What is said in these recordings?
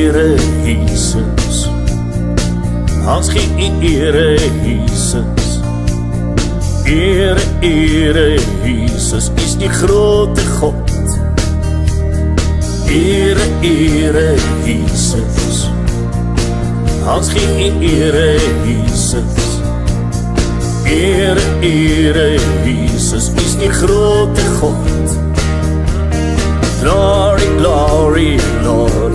ere Jesus. Ons gee ere Jesus. Ere Jesus is die grote God. Ere Jesus. Ons gee ere Jesus. Ere Jesus is die grote God. Glory, glory, Lord.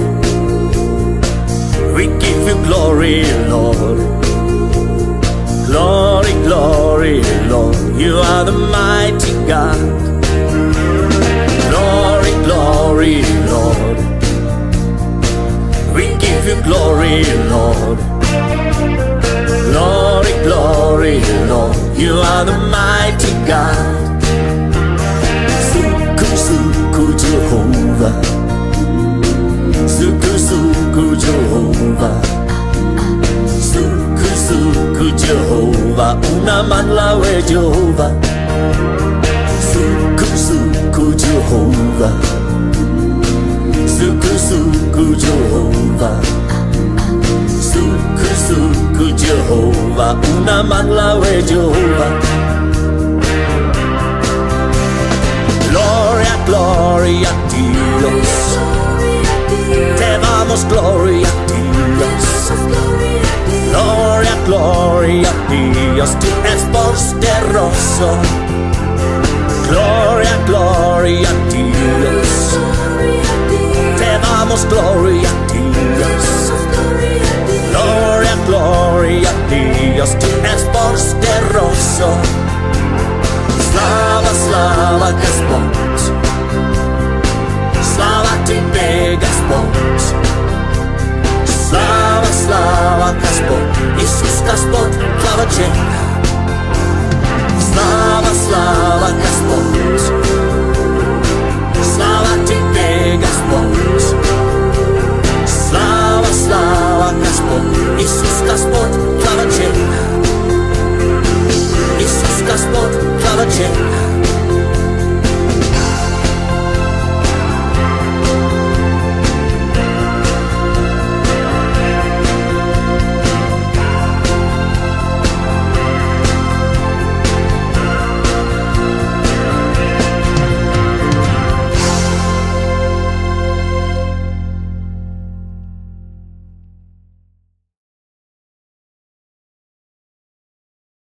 We give you glory, Lord. Glory, glory, Lord. You are the mighty God. Glory, glory, Lord. We give you glory, Lord. Glory, glory, Lord. You are the mighty God. Suku Jehovah, Suku Jehovah, Suku Jehovah, unaman lawe Jehovah. Suku Jehovah, Suku Jehovah, Suku Jehovah, unaman lawe Jehovah. Gloria, gloria a Dios. Te damos gloria a Dios. Gloria, gloria a Dios. Tú eres poderoso. Gloria, gloria a Dios. Te damos gloria a Dios. Gloria, gloria a Dios. Tú eres poderoso. Slava, slava, Gospod. Slava Тебе, Господь. Slava, slava, Gospod. Иисус Господь, слава Тебе. Slava, slava, Gospod.